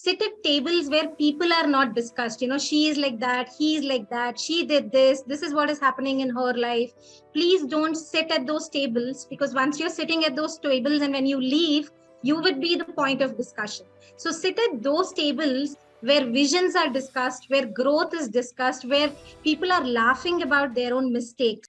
sit at tables where people are not discussed. She is like that, he is like that, she did this is what is happening in her life. Please don't sit at those tables, because once you're sitting at those tables and when you leave, you would be the point of discussion. So sit at those tables where visions are discussed, where growth is discussed, where people are laughing about their own mistakes.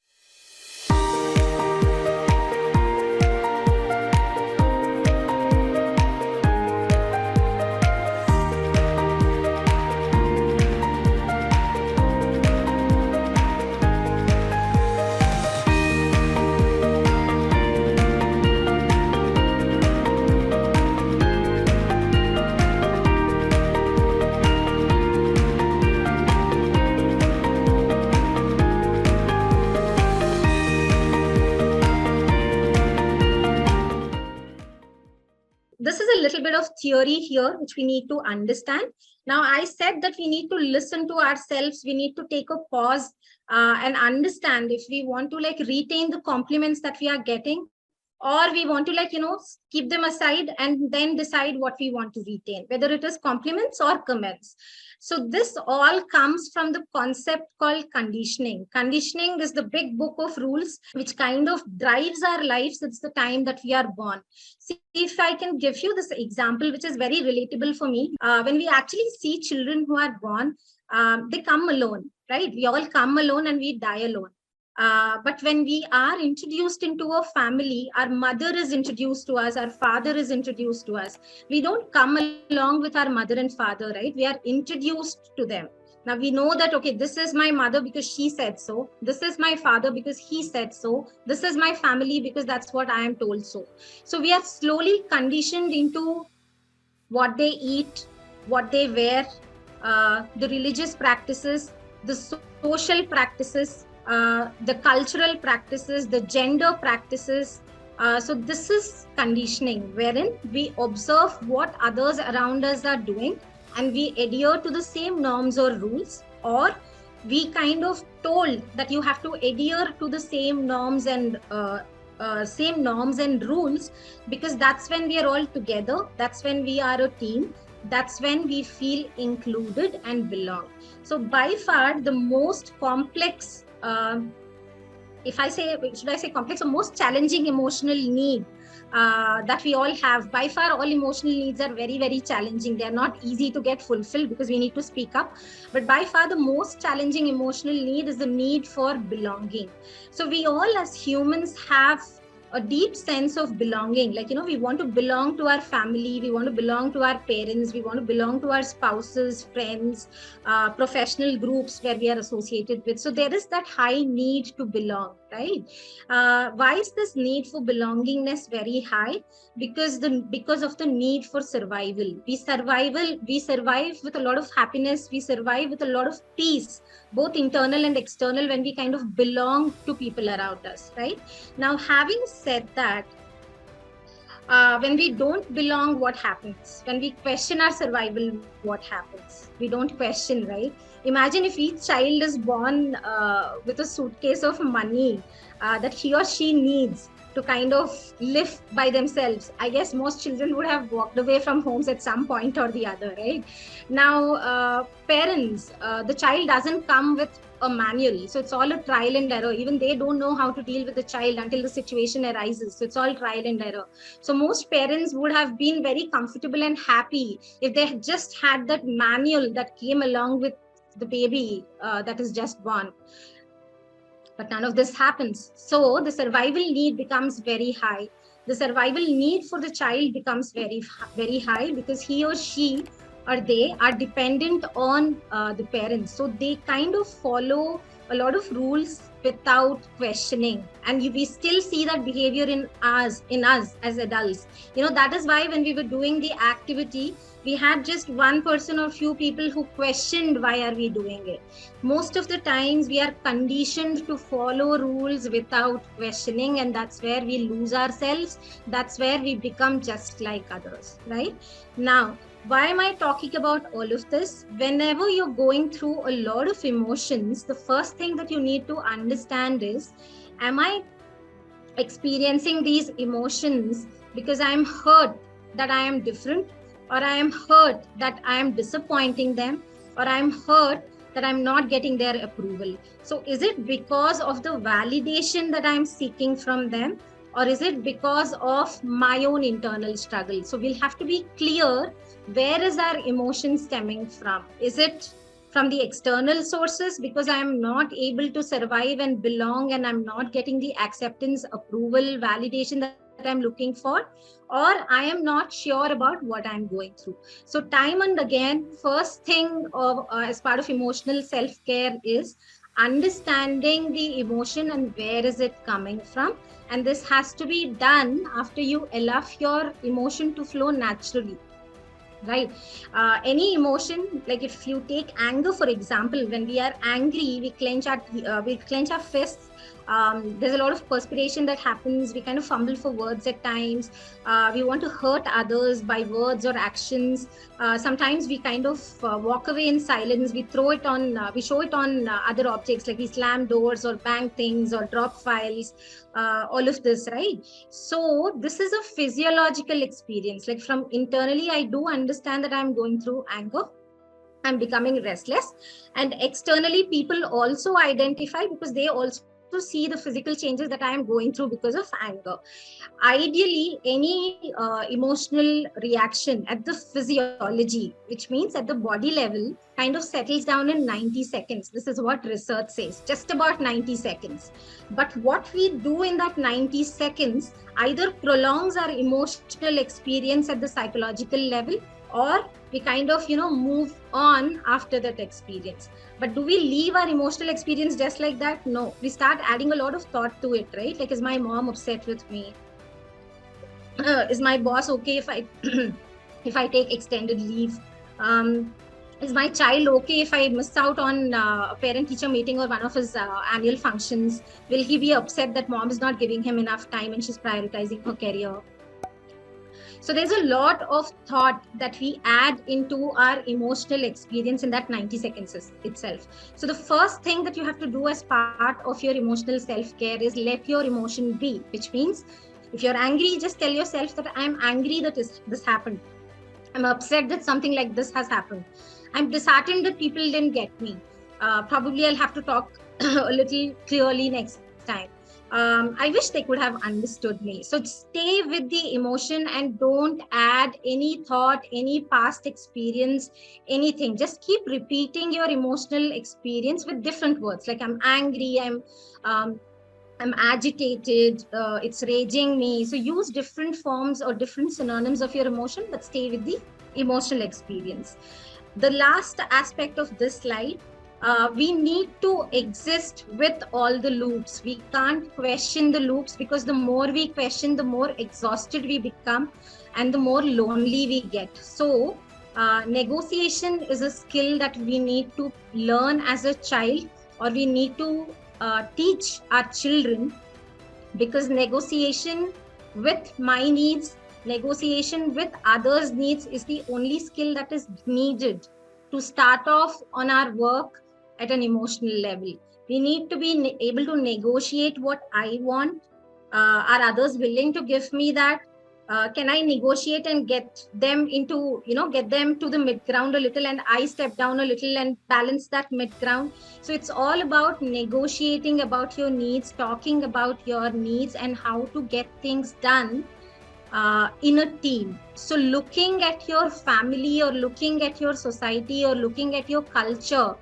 This is a little bit of theory here, which we need to understand. Now, I said that we need to listen to ourselves. We need to take a pause and understand if we want to retain the compliments that we are getting, or we want to keep them aside and then decide what we want to retain, whether it is compliments or comments. So this all comes from the concept called conditioning. Conditioning is the big book of rules which kind of drives our lives since the time that we are born. See, if I can give you this example, which is very relatable for me, when we actually see children who are born, they come alone, right? We all come alone and we die alone. But when we are introduced into a family, our mother is introduced to us, our father is introduced to us. We don't come along with our mother and father, right? We are introduced to them. Now we know that, okay, this is my mother because she said so. This is my father because he said so. This is my family because that's what I am told so. So we are slowly conditioned into what they eat, what they wear, the religious practices, the social practices, the cultural practices, the gender practices. So this is conditioning, wherein we observe what others around us are doing and we adhere to the same norms or rules, or we kind of told that you have to adhere to the same norms and rules, because that's when we are all together, that's when we are a team, that's when we feel included and belong. So by far the most complex, should I say complex or most challenging emotional need that we all have, by far all emotional needs are very, very challenging. They are not easy to get fulfilled because we need to speak up. But by far the most challenging emotional need is the need for belonging. So we all as humans have a deep sense of belonging. We want to belong to our family, we want to belong to our parents, we want to belong to our spouses, friends, professional groups where we are associated with. So there is that high need to belong, right? Why is this need for belongingness very high? Because of the need for survival. We survive with a lot of happiness, we survive with a lot of peace, both internal and external, when we kind of belong to people around us, right? Now, having said that, when we don't belong, what happens? When we question our survival, what happens? We don't question, right? Imagine if each child is born with a suitcase of money that he or she needs to kind of live by themselves. I guess most children would have walked away from homes at some point or the other, right? Now, parents, the child doesn't come with a manual. So it's all a trial and error. Even they don't know how to deal with the child until the situation arises. So it's all trial and error. So most parents would have been very comfortable and happy if they had just had that manual that came along with the baby that is just born. But none of this happens. So the survival need becomes very high. The survival need for the child becomes very, very high, because he or she or they are dependent on the parents. So they kind of follow a lot of rules without questioning. And we still see that behavior in us as adults. That is why when we were doing the activity, we had just one person or few people who questioned why are we doing it. Most of the times we are conditioned to follow rules without questioning, and that's where we lose ourselves. That's where we become just like others, right? Now, why am I talking about all of this? Whenever you're going through a lot of emotions, the first thing that you need to understand is, am I experiencing these emotions because I'm hurt that I am different? or I am hurt that I am disappointing them, or I am hurt that I'm not getting their approval. So is it because of the validation that I'm seeking from them, or is it because of my own internal struggle? So we'll have to be clear, where is our emotion stemming from? Is it from the external sources, because I am not able to survive and belong, and I'm not getting the acceptance, approval, validation that I'm looking for, or I am not sure about what I'm going through? So time and again, first thing as part of emotional self-care is understanding the emotion and where is it coming from. And this has to be done after you allow your emotion to flow naturally. Right. Any emotion, like if you take anger, for example, when we are angry, we clench our fists. There's a lot of perspiration that happens. We kind of fumble for words at times. We want to hurt others by words or actions. Sometimes we kind of walk away in silence. We show it on other objects, like we slam doors or bang things or drop files, all of this, right? So this is a physiological experience. Like from internally, I do understand that I'm going through anger, I'm becoming restless, and externally people also identify, because they also see the physical changes that I am going through because of anger. Ideally, any emotional reaction at the physiology, which means at the body level, kind of settles down in 90 seconds. This is what research says, just about 90 seconds. But what we do in that 90 seconds either prolongs our emotional experience at the psychological level, or we kind of, move on after that experience. But do we leave our emotional experience just like that? No, we start adding a lot of thought to it, right? Like, is my mom upset with me? Is my boss okay if I if I take extended leave? Is my child okay if I miss out on a parent-teacher meeting or one of his annual functions? Will he be upset that mom is not giving him enough time and she's prioritizing her career? So there's a lot of thought that we add into our emotional experience in that 90 seconds itself. So the first thing that you have to do as part of your emotional self-care is let your emotion be, which means if you're angry, just tell yourself that I'm angry that this happened. I'm upset that something like this has happened. I'm disheartened that people didn't get me. Probably I'll have to talk a little clearly next time. I wish they could have understood me. So stay with the emotion and don't add any thought, any past experience, anything. Just keep repeating your emotional experience with different words. Like I'm angry, I'm agitated, it's raging me. So use different forms or different synonyms of your emotion, but stay with the emotional experience. The last aspect of this slide, we need to exist with all the loops. We can't question the loops, because the more we question, the more exhausted we become and the more lonely we get. So negotiation is a skill that we need to learn as a child, or we need to teach our children, because negotiation with my needs, negotiation with others' needs is the only skill that is needed to start off on our work at an emotional level. We need to be able to negotiate what I want. Are others willing to give me that? Can I negotiate and get them get them to the mid ground a little, and I step down a little and balance that mid ground? So it's all about negotiating about your needs, talking about your needs and how to get things done in a team. So looking at your family, or looking at your society, or looking at your culture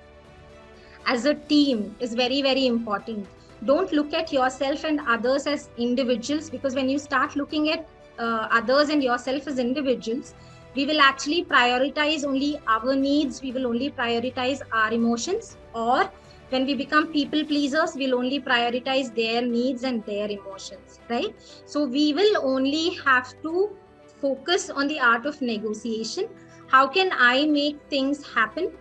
as a team is very, very important. Don't look at yourself and others as individuals, because when you start looking at others and yourself as individuals, we will actually prioritize only our needs. We will only prioritize our emotions. Or when we become people pleasers, we'll only prioritize their needs and their emotions, right? So we will only have to focus on the art of negotiation. How can I make things happen?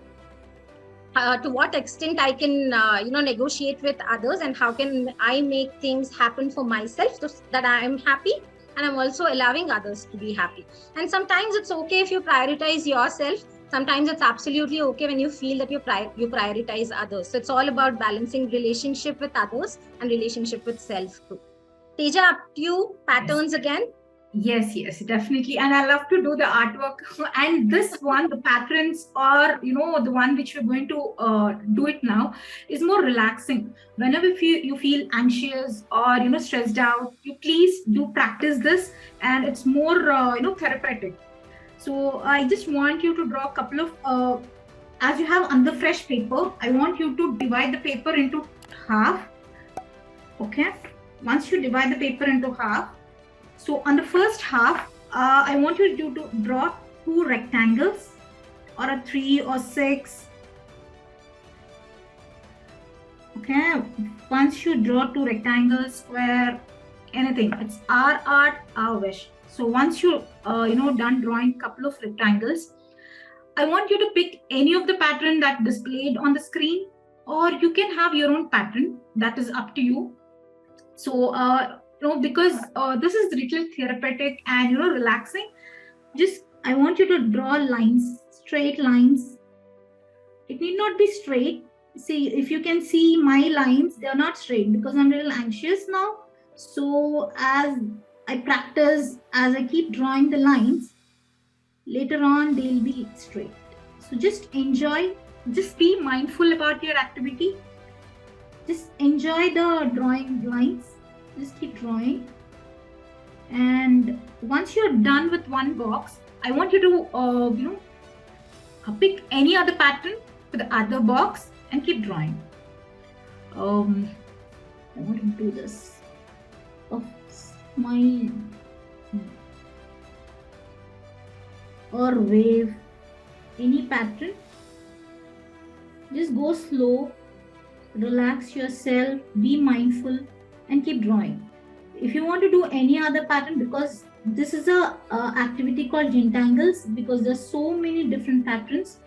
To what extent I can negotiate with others, and how can I make things happen for myself so that I am happy and I'm also allowing others to be happy. And sometimes it's okay if you prioritize yourself. Sometimes it's absolutely okay when you feel that you prioritize others. So it's all about balancing relationship with others and relationship with self too. Teja, up to you. Patterns again. Yes, yes, definitely. And I love to do the artwork. And this one, the patterns, or the one which we're going to do it now, is more relaxing. Whenever you feel anxious or stressed out, you please do practice this, and it's more therapeutic. So I just want you to draw a couple of as you have on the fresh paper, I want you to divide the paper into half. Okay. Once you divide the paper into half, so on the first half, I want you to draw 2 rectangles, or a 3 or 6. Okay, once you draw 2 rectangles, square, anything, it's our art, our wish. So once you done drawing couple of rectangles, I want you to pick any of the pattern that displayed on the screen, or you can have your own pattern. That is up to you. So because this is little therapeutic and relaxing, just I want you to draw lines, straight lines. It need not be straight. See, if you can see my lines, they are not straight because I'm a little anxious now. So as I practice, as I keep drawing the lines, later on they'll be straight. So just enjoy, just be mindful about your activity. Just enjoy the drawing lines. Just keep drawing. And once you're done with one box, I want you to pick any other pattern for the other box and keep drawing. I want to do this of smile or wave, any pattern. Just go slow, relax yourself, be mindful, and keep drawing. If you want to do any other pattern, because this is a activity called Gentangles, because there's so many different patterns,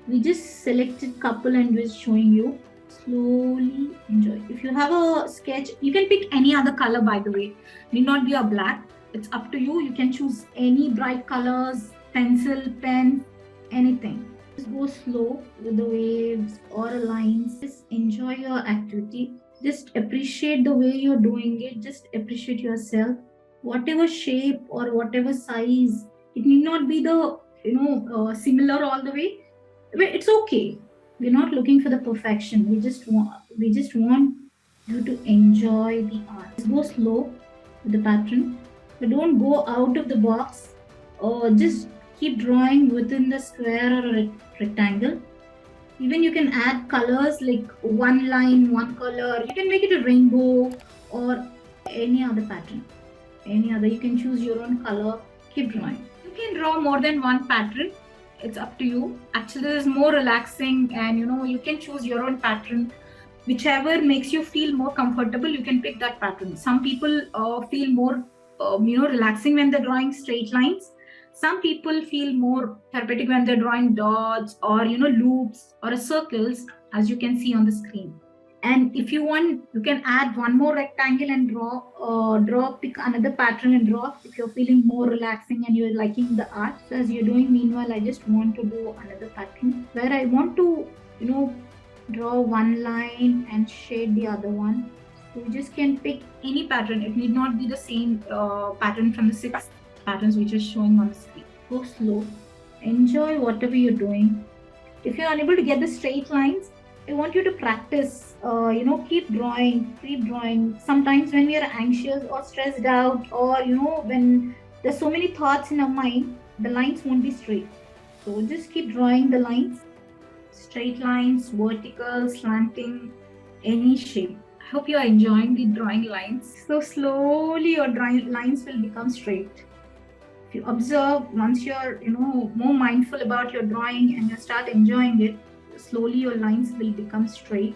we just selected couple and we're showing you. Slowly enjoy. If you have a sketch, you can pick any other color, by the way. Need not be a black. It's up to you. You can choose any bright colors, pencil, pen, anything. Just go slow with the waves or lines. Just enjoy your activity. Just appreciate the way you're doing it. Just appreciate yourself. Whatever shape or whatever size, it need not be the similar all the way. It's okay. We're not looking for the perfection. We just want you to enjoy the art. Just go slow with the pattern, but don't go out of the box, or just keep drawing within the square or a rectangle. Even you can add colors, like one line, one color. You can make it a rainbow or any other pattern. Any other, you can choose your own color. Keep drawing. You can draw more than one pattern. It's up to you. Actually, this is more relaxing, and you can choose your own pattern. Whichever makes you feel more comfortable, you can pick that pattern. Some people feel more relaxing when they're drawing straight lines. Some people feel more therapeutic when they're drawing dots or loops or circles, as you can see on the screen. And if you want, you can add one more rectangle and pick another pattern and draw if you're feeling more relaxing and you're liking the art. So as you're doing, meanwhile, I just want to do another pattern where I want to, draw one line and shade the other one. So you just can pick any pattern. It need not be the same pattern from the 6 patterns which is showing on the screen. Go slow. Enjoy whatever you're doing. If you're unable to get the straight lines, I want you to practice, keep drawing. Sometimes when we are anxious or stressed out, or, when there's so many thoughts in our mind, the lines won't be straight. So just keep drawing the lines, straight lines, vertical, slanting, any shape. I hope you are enjoying the drawing lines. So slowly your drawing lines will become straight. If you observe, once you're, more mindful about your drawing and you start enjoying it, slowly your lines will become straight.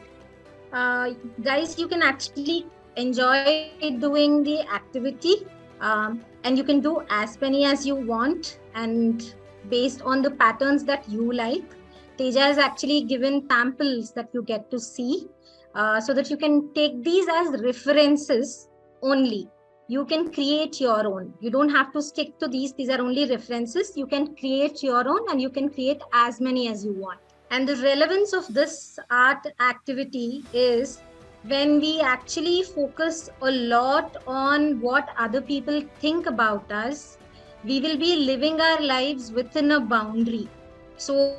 Guys, you can actually enjoy doing the activity, and you can do as many as you want, and based on the patterns that you like. Teja has actually given samples that you get to see, so that you can take these as references only. You can create your own. You don't have to stick to these. These are only references. You can create your own, and you can create as many as you want. And the relevance of this art activity is when we actually focus a lot on what other people think about us, we will be living our lives within a boundary. So,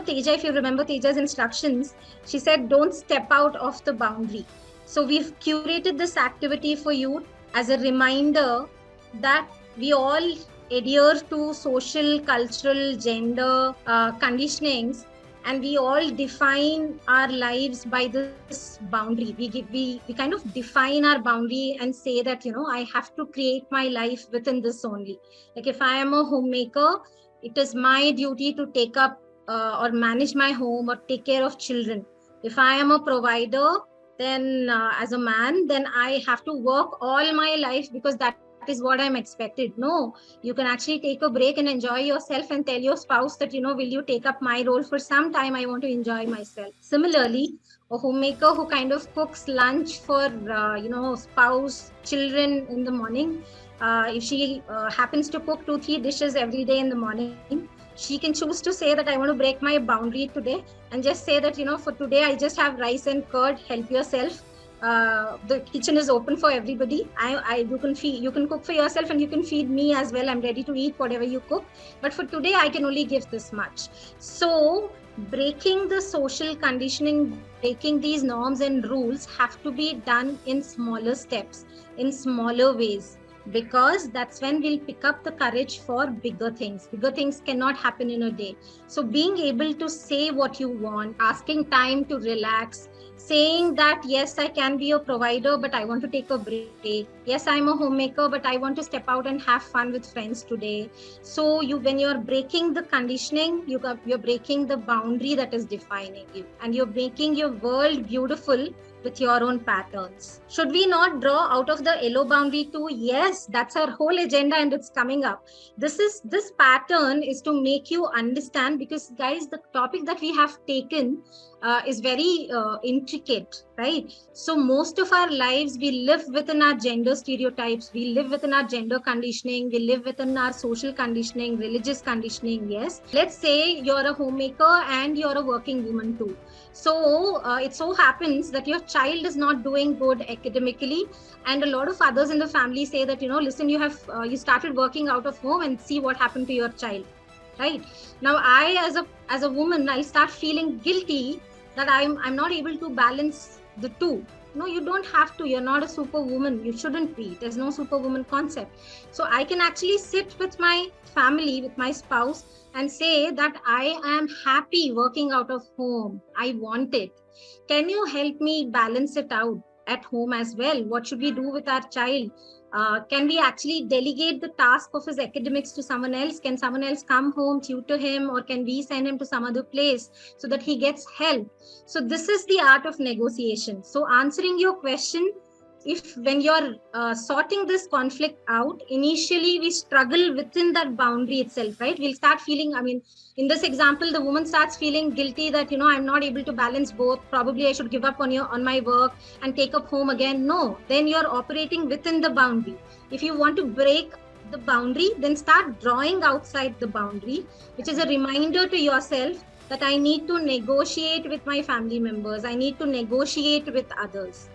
Teja, if you remember Teja's instructions, she said, don't step out of the boundary. So, we've curated this activity for you as a reminder that we all adhere to social, cultural, gender conditionings, and we all define our lives by this boundary. We kind of define our boundary and say that, I have to create my life within this only. Like if I am a homemaker, it is my duty to take up or manage my home or take care of children. If I am a provider, then as a man, then I have to work all my life because that is what I'm expected. No, you can actually take a break and enjoy yourself and tell your spouse that, will you take up my role for some time? I want to enjoy myself. Similarly, a homemaker who kind of cooks lunch for, spouse, children in the morning, if she happens to cook 2-3 dishes every day in the morning, she can choose to say that I want to break my boundary today and just say that, for today I just have rice and curd, help yourself. The kitchen is open for everybody. You can cook for yourself and you can feed me as well. I'm ready to eat whatever you cook. But for today, I can only give this much. So breaking the social conditioning, breaking these norms and rules have to be done in smaller steps, in smaller ways, because that's when we'll pick up the courage for bigger things. Bigger things cannot happen in a day. So being able to say what you want, asking time to relax, saying that, yes, I can be a provider, but I want to take a break. Yes, I'm a homemaker, but I want to step out and have fun with friends today. So when you're breaking the conditioning, you're breaking the boundary that is defining you, and you're making your world beautiful with your own patterns. Should we not draw out of the yellow boundary too? Yes, that's our whole agenda and it's coming up. This pattern is to make you understand, because guys, the topic that we have taken is very intricate, right? So most of our lives, we live within our gender stereotypes, we live within our gender conditioning, we live within our social conditioning, religious conditioning. Yes, let's say you're a homemaker and you're a working woman too. So it so happens that your child is not doing good academically, and a lot of others in the family say that, listen, you started working out of home and see what happened to your child. Right now, I as a woman, I'll start feeling guilty that I'm not able to balance the two. No, you don't have to. You're not a superwoman. You shouldn't be. There's no superwoman concept. So I can actually sit with my family, with my spouse, and say that I am happy working out of home. I want it. Can you help me balance it out at home as well? What should we do with our child? Can we actually delegate the task of his academics to someone else? Can someone else come home, tutor him, or can we send him to some other place so that he gets help? So this is the art of negotiation. So answering your question, if when you're sorting this conflict out, initially we struggle within that boundary itself, right? We'll start feeling, in this example, the woman starts feeling guilty that, I'm not able to balance both. Probably I should give up on my work and take up home again. No, then you're operating within the boundary. If you want to break the boundary, then start drawing outside the boundary, which is a reminder to yourself that I need to negotiate with my family members. I need to negotiate with others.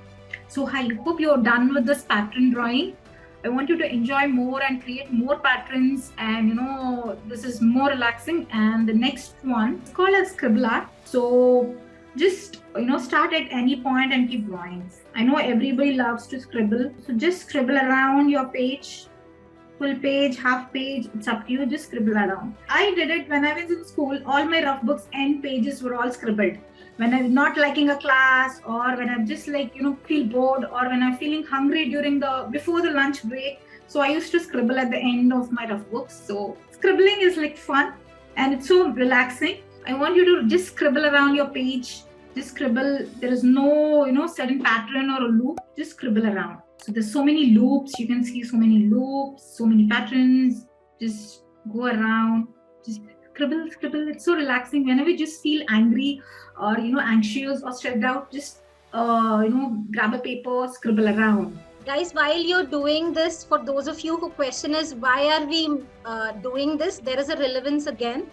So I hope you're done with this pattern drawing. I want you to enjoy more and create more patterns, and this is more relaxing. And the next one is called as Scribble art. So just start at any point and keep drawing. I know everybody loves to scribble, so just scribble around your page, full page, half page, it's up to you. Just scribble around. I did it when I was in school. All my rough books end pages were all scribbled. When I'm not liking a class, or when I'm just feel bored, or when I'm feeling hungry before the lunch break. So I used to scribble at the end of my rough books. So scribbling is fun and it's so relaxing. I want you to just scribble around your page. Just scribble. There is no, certain pattern or a loop. Just scribble around. So there's so many loops. You can see so many loops, so many patterns. Just go around. Just scribble. It's so relaxing. Whenever you just feel angry or anxious or stressed out, just grab a paper, scribble around. Guys, while you're doing this, for those of you who question is why are we doing this, there is a relevance again.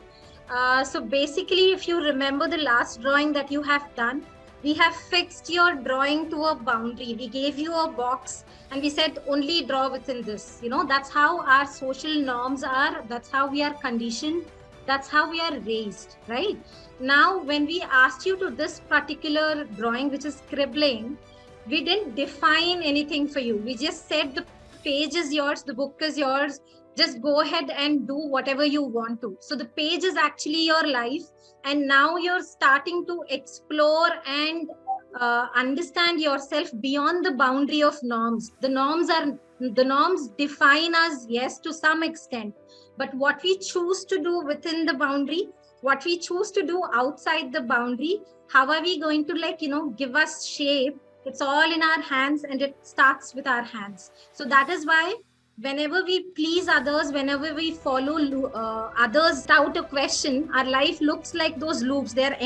So basically, if you remember the last drawing that you have done, We have fixed your drawing to a boundary. We gave you a box and we said only draw within this. That's how our social norms are. That's how we are conditioned. That's how we are raised, right? Now, when we asked you to this particular drawing, which is scribbling, we didn't define anything for you. We just said the page is yours, the book is yours. Just go ahead and do whatever you want to. So the page is actually your life. And now you're starting to explore and understand yourself beyond the boundary of norms. The norms define us, yes, to some extent. But what we choose to do within the boundary, what we choose to do outside the boundary, how are we going to give us shape? It's all in our hands, and it starts with our hands. So that is why whenever we please others, whenever we follow others without a question, our life looks like those loops. They're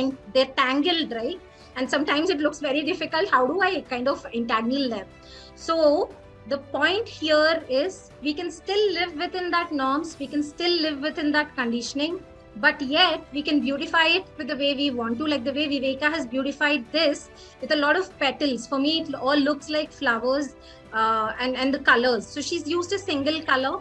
tangled, right? And sometimes it looks very difficult. How do I kind of entangle them? So the point here is we can still live within that norms. We can still live within that conditioning. But yet we can beautify it with the way we want to, like the way Viveka has beautified this with a lot of petals. For me, it all looks like flowers and the colors. So she's used a single color.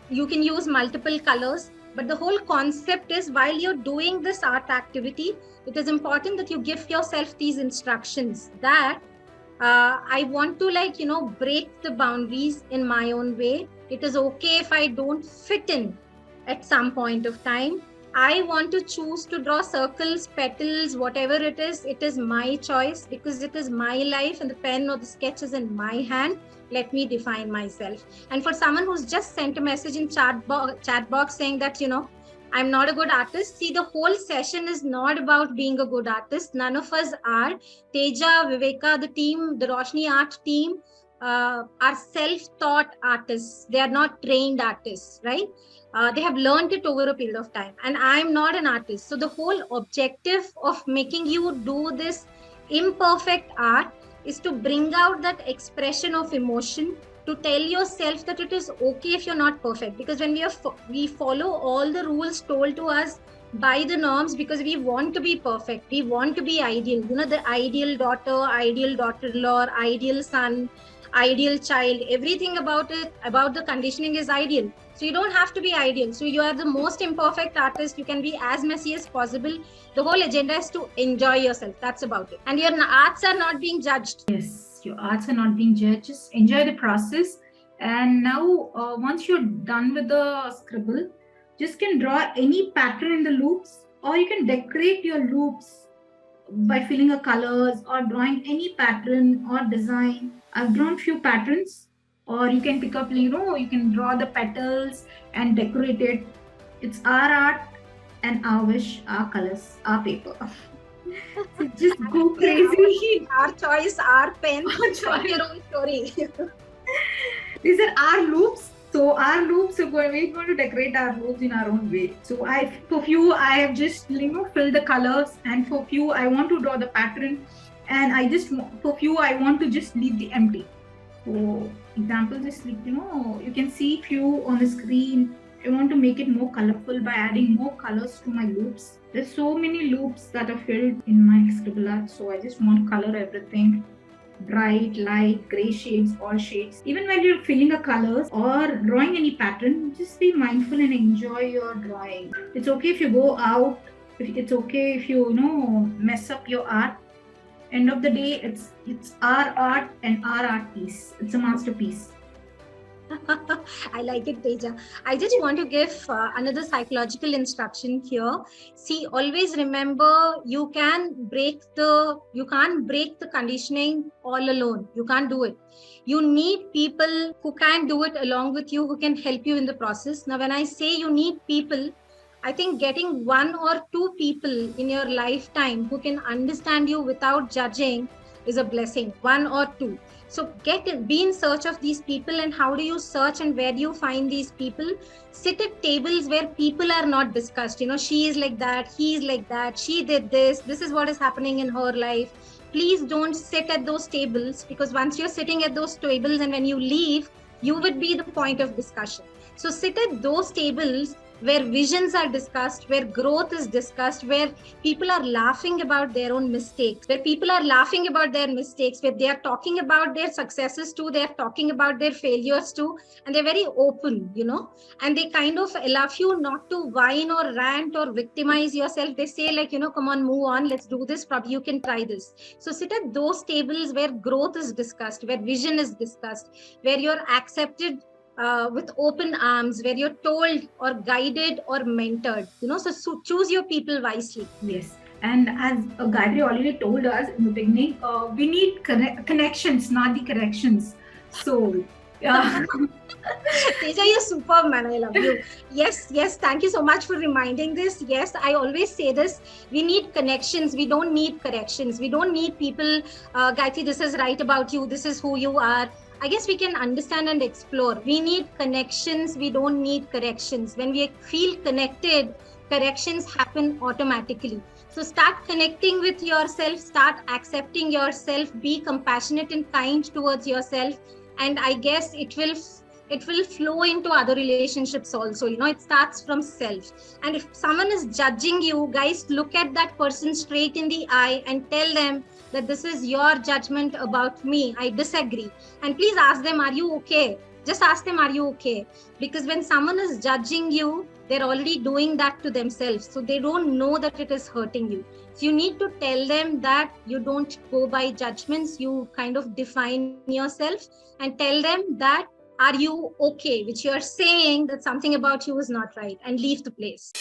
You can use multiple colors. But the whole concept is, while you're doing this art activity, it is important that you give yourself these instructions that I want to break the boundaries in my own way. It is okay if I don't fit in at some point of time. I want to choose to draw circles, petals, whatever it is my choice, because it is my life and the pen or the sketch is in my hand. Let me define myself. And for someone who's just sent a message in chat box saying that, I'm not a good artist. See, the whole session is not about being a good artist. None of us are. Teja, Viveka, the team, the Roshini Art team are self-taught artists. They are not trained artists, right? They have learned it over a period of time. And I'm not an artist. So the whole objective of making you do this imperfect art is to bring out that expression of emotion, to tell yourself that it is okay if you're not perfect. Because when we follow all the rules told to us by the norms, because we want to be perfect, we want to be ideal, the ideal daughter, ideal daughter-in-law, ideal son, ideal child, everything about the conditioning is ideal. So you don't have to be ideal. So you are the most imperfect artist. You can be as messy as possible. The whole agenda is to enjoy yourself. That's about it. And your arts are not being judged. Yes, your arts are not being judged. Just enjoy the process. And now, once you're done with the scribble, just can draw any pattern in the loops, or you can decorate your loops by filling the colors or drawing any pattern or design. I've drawn few patterns. Or you can pick up, you can draw the petals and decorate it. It's our art and our wish, our colors, our paper. So just go crazy. Our choice, our pen, your own story. These are our loops. So our loops, we're going to decorate our loops in our own way. So for few, I have just filled the colors, and for few, I want to draw the pattern, and for few, I want to just leave the empty. So example, just you can see few on the screen. I want to make it more colorful by adding more colors to my loops. There's so many loops that are filled in my scribble art. So I just want to color everything. Bright, light, gray shades, all shades. Even when you're filling the colors or drawing any pattern, just be mindful and enjoy your drawing. It's okay if you go out. It's okay if you mess up your art. End of the day, it's our art and our art piece. It's a masterpiece. I like it, Teja. I just want to give another psychological instruction here. See, always remember, you can't break the conditioning all alone. You can't do it. You need people who can do it along with you, who can help you in the process. Now, when I say you need people, I think getting one or two people in your lifetime who can understand you without judging is a blessing. One or two. So be in search of these people. And how do you search and where do you find these people? Sit at tables where people are not discussed. She is like that, he is like that, she did this is what is happening in her life. Please don't sit at those tables, because once you're sitting at those tables and when you leave, you would be the point of discussion. So sit at those tables where visions are discussed, where growth is discussed, where people are laughing about their own mistakes, where people are laughing about their mistakes, where they are talking about their successes too, they are talking about their failures too, and they're very open, and they kind of allow you not to whine or rant or victimize yourself. They say like, come on, move on, let's do this, probably you can try this. So sit at those tables where growth is discussed, where vision is discussed, where you're accepted with open arms, where you're told or guided or mentored, so choose your people wisely. Yes. And as Gayatri already told us in the beginning, we need connections, not the corrections. So, yeah. Teja, you're superb, man. I love you. Yes, thank you so much for reminding this. Yes, I always say this. We need connections. We don't need corrections. We don't need people, Gayatri, this is right about you. This is who you are. I guess we can understand and explore. We need connections. We don't need corrections. When we feel connected, corrections happen automatically. So start connecting with yourself, start accepting yourself, be compassionate and kind towards yourself. And I guess it will flow into other relationships also. It starts from self. And if someone is judging you, guys, look at that person straight in the eye and tell them that this is your judgment about me. I disagree. And please ask them, are you okay? Just ask them, are you okay? Because when someone is judging you, they're already doing that to themselves. So they don't know that it is hurting you. So you need to tell them that you don't go by judgments. You kind of define yourself and tell them that, are you okay? Which you're saying that something about you is not right, and leave the place.